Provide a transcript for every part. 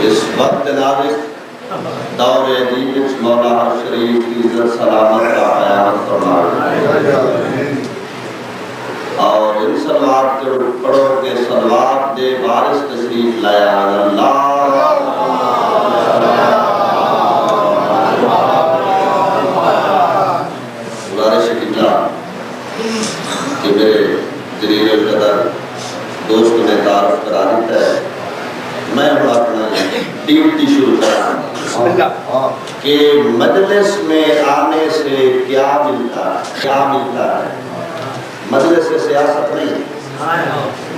इस वक्त नाज़िक दौरे दीन मौला शरीफ की इज्जत सलामत का क़यामत फरमाए और इन सलवात के पढ़ो के सलवात दे बारिश तशरीफ लाया अल्लाह गुजारिश किया कि मेरे जरील कदर दोस्त ने तारुफ करा दिता है, मैं अपना ड्यूटी शुरू करा कि मजलिस में आने से क्या मिलता है। मजलिस से सियासत नहीं,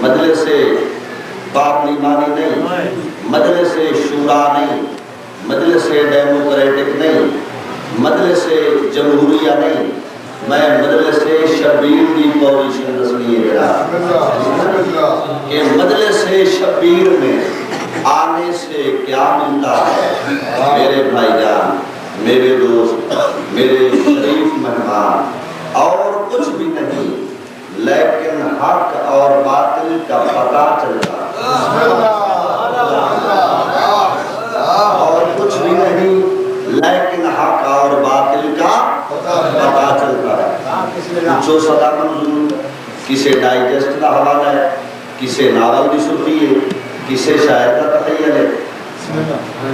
मजलिस से पार्लिमानी नहीं, मजलिस से शूरा नहीं, मजलिस से डेमोक्रेटिक नहीं, मजलिस से जमहूरिया नहीं, मैं मजलिस से शबीर की पोजीशन रसनी कि मजलिस से शबीर में आने से क्या मिलता है। मेरे भाईजान, मेरे दोस्त, मेरे शरीफ मेहमान, और कुछ भी नहीं लेकिन हक और बातिल का पता चलता, और कुछ भी नहीं लेकिन हक और बातिल का पता चलता है। पूछो सदा मंजूर, किसे डाइजेस्ट का हवाला है, किसे नावल की सुनती है, किसे शायर का तखय्युल है।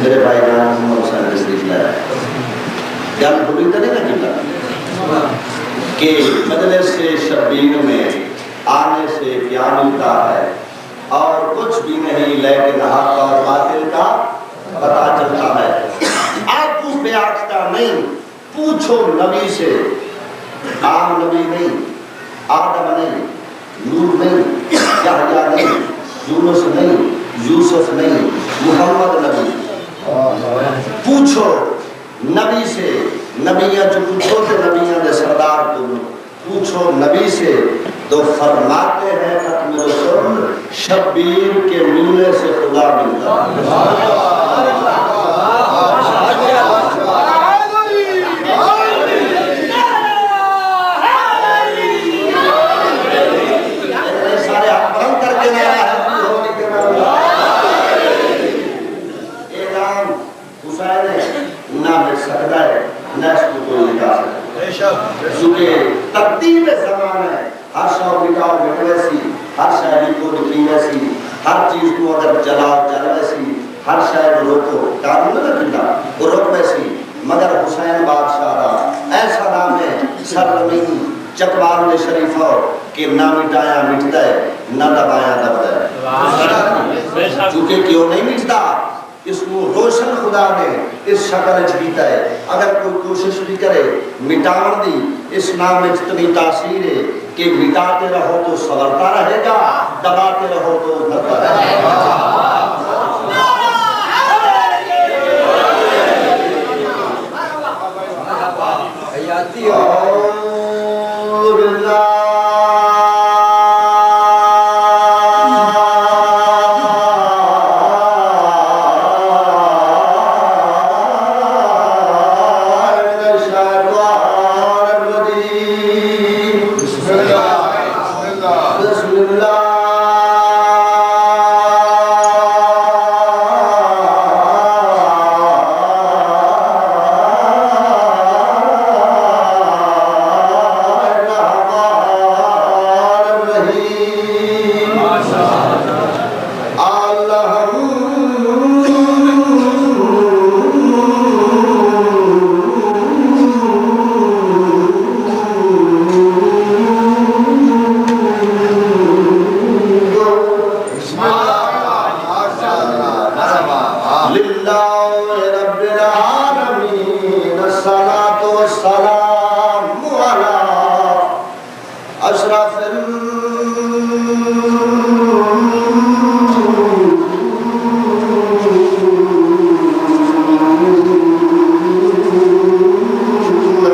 मेरे भाई गल बुरी तो नहीं ना किया कि मजलिस से शबीर में आने से क्या मिलता है, और कुछ भी नहीं लेकिन हक और बातिल का पता चलता है। आप उस बेआख्ता नहीं, पूछो नबी से, आम नबी नहीं, आदम नहीं, नूह नहीं, यहया नहीं, यूनुस नहीं, यूसुफ नहीं, मुहम्मद नबी। पूछो नबी से, नबियां जो पूछो तो नबियां ने सरदार को पूछो नबी से, तो फरमाते हैं खत्म रसूल शबीर के मिलने से खुदा मिलता है। तरतीब ज़मान है, हर शौ मिटाओ मिट वैसी, हर शायरी को लिखी वैसी, हर चीज को अगर जलाओ जल वैसी, हर शायर रोको कानून न किला वो रोक वैसी। मगर हुसैन बादशाह का ऐसा नाम है सरजमीन चकवाल शरीफों के ना मिटाया मिटता है, ना दबाया दबता है। चूंकि क्यों नहीं मिटता, इसको रोशन खुदा ने इस शक्ल जीता है। अगर कोई कोशिश भी करे मिटावन दी, इस नाम में जितनी तासीर है कि मिटाते रहो तो संवरता रहेगा, दबाते रहो तो उभरता रहेगा। आलमीन अस्सलातु वस्सलामु अला अशरफिल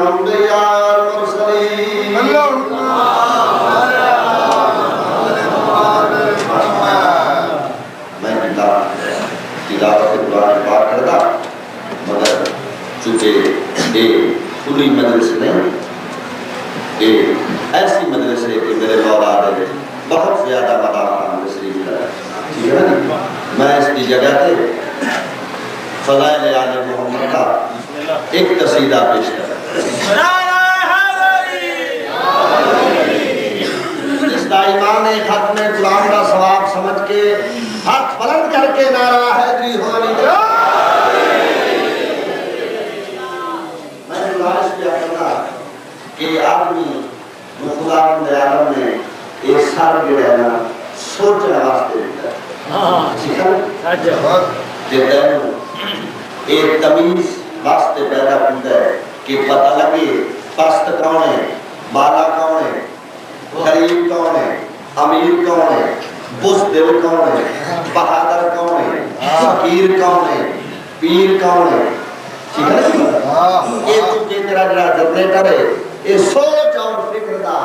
अंबिया वल मुरसलीन। मैं तिलावत कुरान पाठ करता, मगर चूंकि ये पूरी मजलिस नहीं, ये ऐसी मजलिस है कि मेरे औलाद है बहुत ज्यादा मदाम तशरीफ है, ठीक है ना। मैं इसकी जगह पे फज़ाइल आले मोहम्मद का एक कसीदा पेश कर इसका ईमान खत्म कुरान का सवाब समझ के हाथ बुलंद करके नारा हैदरी होनी। मैं गुजारिश किया करना कि आदमी खुदावंद आलम ने एक सर गिराना सोचने वास्ते दिता, ठीक है। एक तमीज वास्ते पैदा होता है कि पता लगे पस्त कौन है, बाला कौन है, गरीब कौन है, अमीर कौन है, बुज़दिल कौन है, बहादुर कौन है, फकीर कौन है, पीर कौन है, ठीक है। ये चूंकि तेरा जरा जनरेटर है, ये सोच और फिक्र का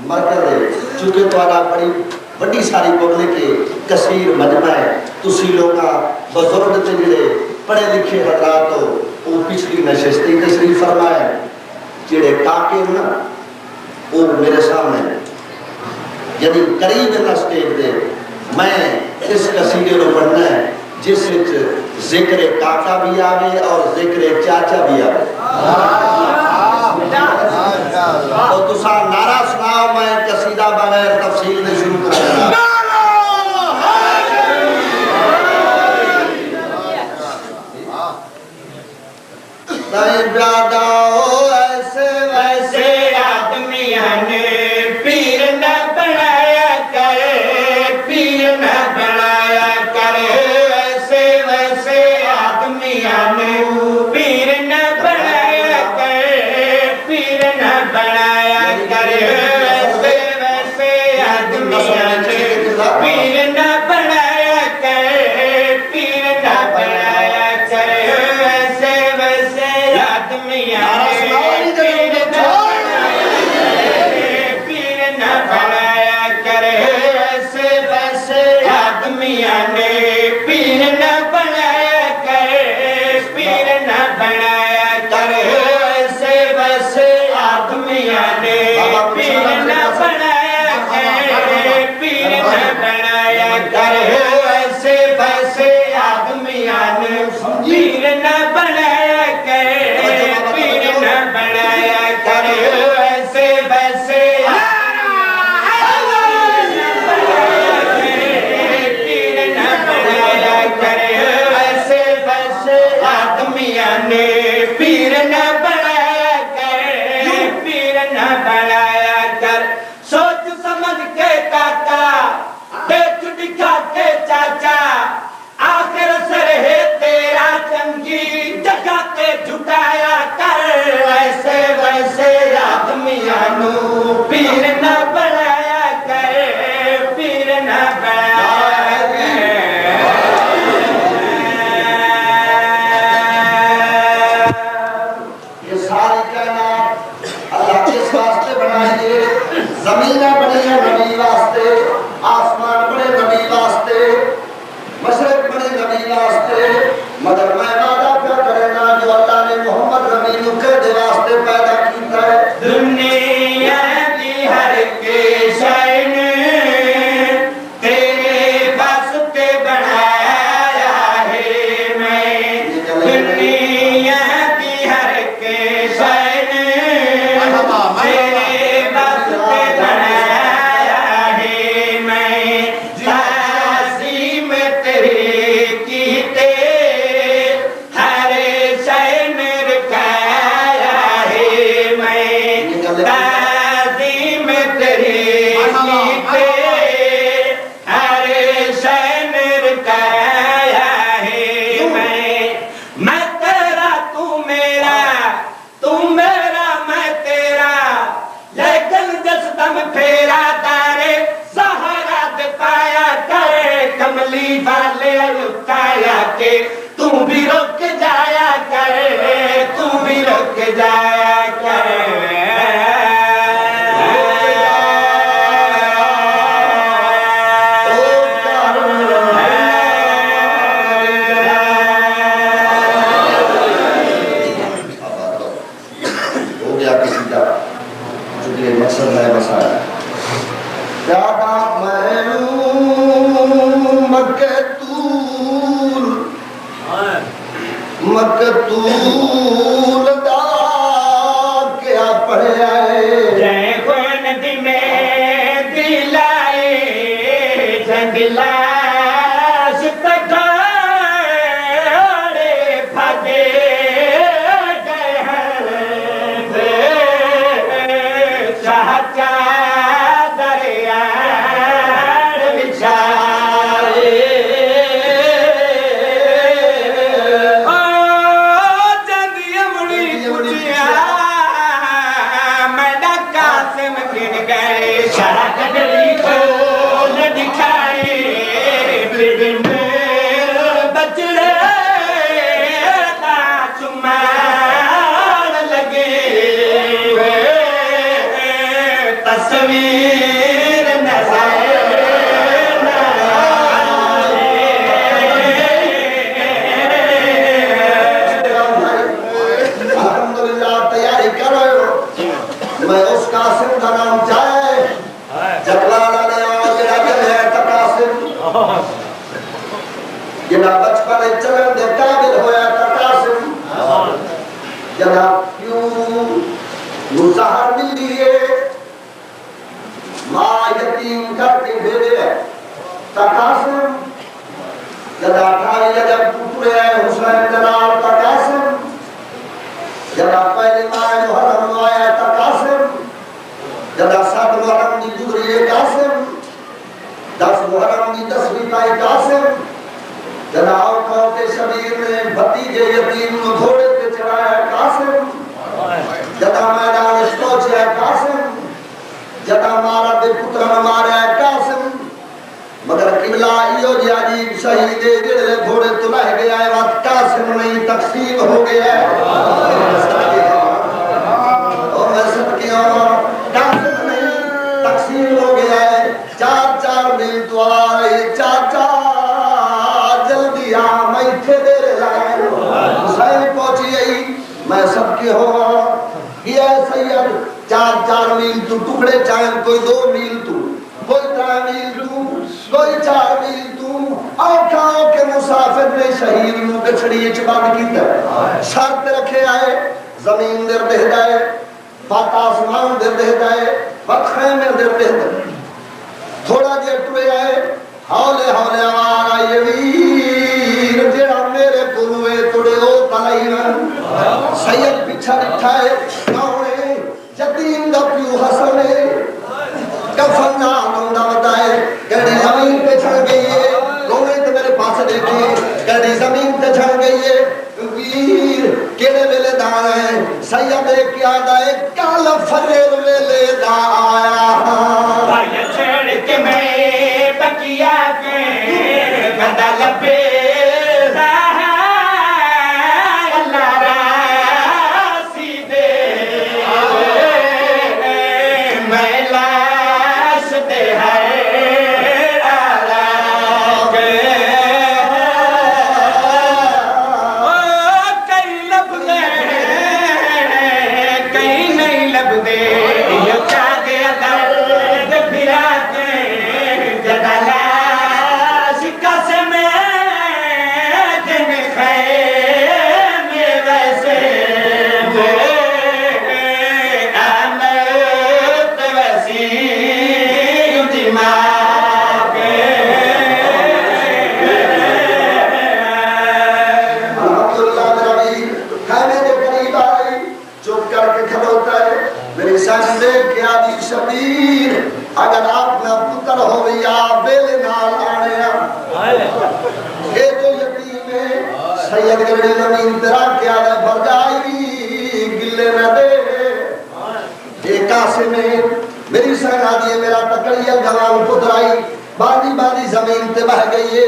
मरकज है। चूंकि तुम्हारा बड़ी बड़ी सारी पब्लिक है, कसीर मजमा है, तुसी लोग बुजुर्ग ते जिहड़े पढ़े लिखे हजरात हो वो पिछली नशिस्ती तशरीफ फरमाए, जिहड़े टाके ना वो मेरे सामने यदि करीब न स्टेज दे। मैं इस कसीदे को पढ़ना है जिस जिक्र काका भी आवे और जिक्र चाचा भी आवे। तो तुसा नारा सुनाओ, मैं कसीदा बगैर तफसील में शुरू करूंगा। ऐसे वैसे आदमी पीर न बनाया करे, पीर न बनाया करे। ऐसे वैसे आदमी पीर न बनाया करे, पीर न बनाया करे। ऐसे वैसे आदमी पीर न बनाया करे, पीर न बनाया करे। ऐसे वैसे आदमी पीर न बनाया करे। ऐसे वैसे आदमियां ने पीर न बनाया करे, पीर न बनाया करे। ऐसे वैसे आदमियां ने पीर न बनाया करे, पीर न बनाया करे। ऐसे वैसे आदमियां ने पीर न बनाया करे, पीर न बनाया करे। ऐसे वैसे ने पीर न बनाया कर, पीर न बनाया कर। सोच समझ के काका, देख दिखा के चाचा, आखिर सर है तेरा चंगी जगह के झुकाया कर। ऐसे वैसे आदमियां नु पीर न बनाया कर, पीर न बनाया ज़मीन बनी है नबी वास्ते, आसमान बने नबी वास्ते, मशरक बने नबी वास्ते। मगर मैं वादा क्या करेगा जो अल्लाह ने मोहम्मद नबी के वास्ते पैदा किया है। दुनिया की हर के शाइन तेरे वास्ते बनाया है मैं। दुनिया की हर के शाइन तेरे वास्ते बनाया है मैं। ताज़ीम तेरी कीते हर शाइन रखाया है मैं। ताज़ीम तेरी कीते हर शाइन रखाया है मैं। मैं तेरा मकतूल दा क्या पढ़िया जय को नदी में दिलाए जंगलाश तकारे फगे गए चाचा दरिया बिछाए तस्वीर अल्हम्दुलिल्लाह तैयारी करो मैं उस कासिम का नाम जाए जकलाला ने जेड़ा है तकासिम जेड़ा बचपन में चलन दे काबिल होया तकासिम जरा क्यों मुजाहर मिली है मां यतीम करके भेजे तकासिम जरा ठाई जब पुत्रे हुसैन जलाल तकासिम जरा पहले मां मुहर्रम आया तकासिम जरा 7 मुहर्रम दी गुजरी कासिम 10 मुहर्रम दी 10वीं पाई कासिम जरा औखों के शबीर ने भतीजे यतीम को घोड़े पे चढ़ाया कासिम जदा मैदान पहुंचा कासिम जदा मारा दे पुत्र मारा कासिम मगर किबला इयो जी अजीब शहीद जेड़े घोड़े तो लह गया है बात कासिम नहीं तकसीम हो गया है ओ मैं सदके कासिम नहीं तकसीम हो गया है 4-4 मील तो आए चाचा जल्दी आ मैं थे देर लाए हुसैन पहुंची आई मैं सबके हो ये सैयद 4-4 मील तू टुकड़े चाहे कोई 2 मील तू कोई 3 मील तू कोई 4 मील तू औखाओं के मुसाफिर ने शहीद नू गछड़ी च बंद कीता शर्त रखे आए जमीन दे दे जाए बात आसमान दे दे जाए वखे में दे दे थोड़ा जे टुरे आए हौले हौले आवाज आई वीर जेड़ा मेरे कोलवे तुड़े ओ तलाई सैयद पीछा बैठा है कौने यतीम दा प्यू हसन है कफन ना लौंडा बताए कड़ी जमीन पे चढ़ गई है रोने तो मेरे पास देखे कड़ी जमीन पे चढ़ गई है वीर केड़े वेले दा है सैयद एक याद आए काल फरेर वेले दा आया भाई छेड़ के मैं बकिया के गदा लपे अगर आपना पुत्र हो या बेले नाल आने ये तो यकीन है सैयद गढ़ी जमीन तेरा क्या है भर जाएगी गिले न दे ये कासिम में मेरी सेना दी मेरा तकड़िया जवान पुत्र आई बादी बादी जमीन ते बह गई है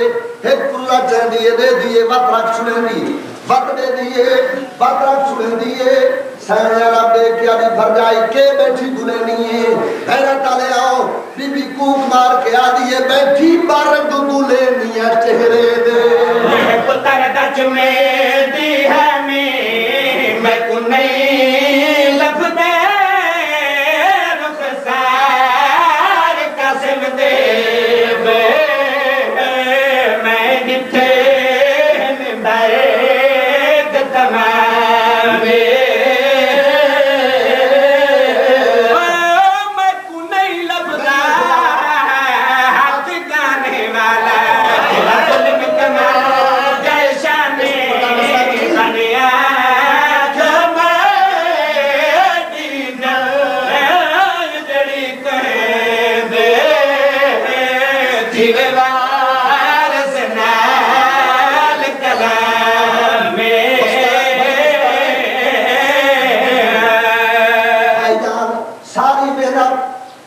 एक पुल्ला चढ़ दिए दे दिए वत रख छुड़े दी वत दे दिए वत रख छुड़े दिए सैना देख के अभी भरजाई के बैठी गुलेनी है हैरत आले आओ बीबी कूक मार के आ दिए बैठी बारग गुलेनी है चेहरे दे पुत्र दच में दी है मैं को नहीं लभदे रुखसार कसम दे मैं जिथे बैग तमामे मैं को नहीं लभदा हाथ गाने वाला जुल्म कमा जैसा ने बनिया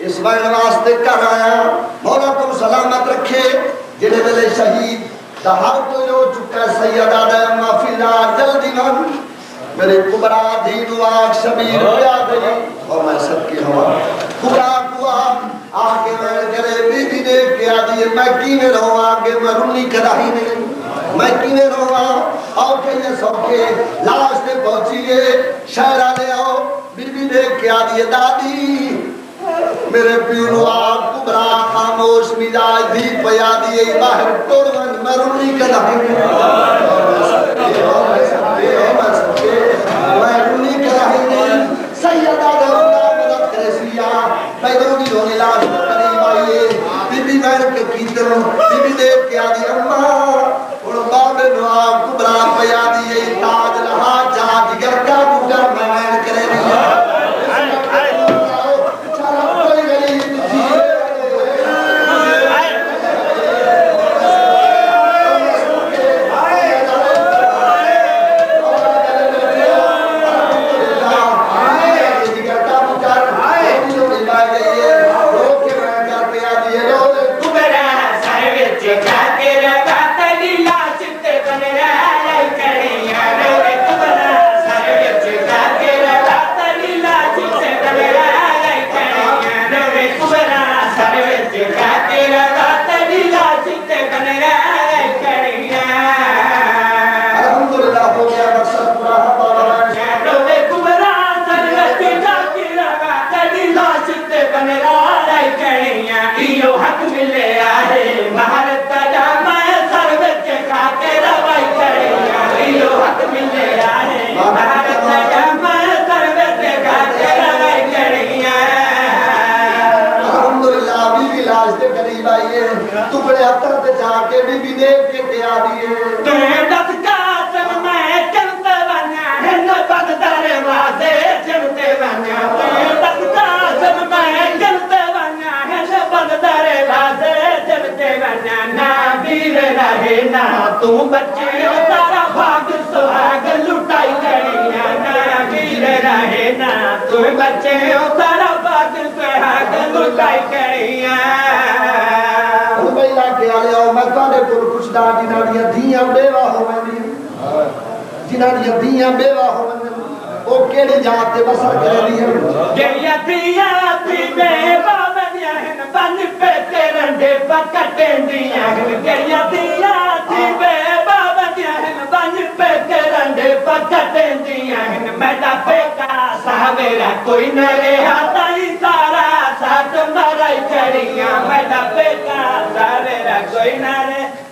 इस वर्ण वास्ते कर आया मौला तुम सलामत रखे जिन्हें वेले शहीद दहाड़ कोई रो चुका सैयद आदम माफिला जल्दी मन मेरे कुबरा दीन वाक शबीर याद है और मैं सबकी हवा कुबरा कुआ आगे मैं करे बीबी देख के आ दिए मैं की में रहूं आगे मैं रुन्नी कराही नहीं मैं की में रहूं आओ के ये सबके लाश पे पहुंचिए शहरा ले आओ बीबी देख के आ दिए दादी मेरे पीरुआ कुबरा खामोश मिजाज दी पया दिए बाहर तोड़वन मरुनी कराही मैं रुनी कराही नहीं सैयदा दरुदा मदद करे सिया पैदरोगी होने लाश करीब आइए बीबी बहन के कीर्तन बीबी देव के आदि अम्मा और बाबे दुआ कुबरा पया दिए ताज रहा जाज गरका बुगर मैं करे दिया टुकड़े हत्तर पे जाके बीबी देव के क्या दिए तुम्हें दस कासम मैं चलते बना है न बद दरवाजे चलते बना तुम्हें दस कासम मैं चलते बना है न बद दरवाजे चलते बना ना वीर रहे ना तू बच्चे तारा भाग सुहाग लुटाई करिया ना वीर रहे ना तू बच्चे तारा भाग सुहाग लुटाई करिया मैं तारे कोल पुछदा जिन्हां धीआं बेवा होवंदियां जिन्हां धीआं बेवा होवंदियां ओ केड़ी जात ते बसर करदियां जेड़ियां धीआं थी बेवा वंदियां हन बन पे ते रंडे पकटेंदियां हन जेड़ियां धीआं थी बेवा वंदियां हन बन पे ते रंडे पकटेंदियां हन मैदा बेटा सावेरा कोई न रहा ताई सारा साथ मराई करियां मैदा बेटा सावेरा कोई न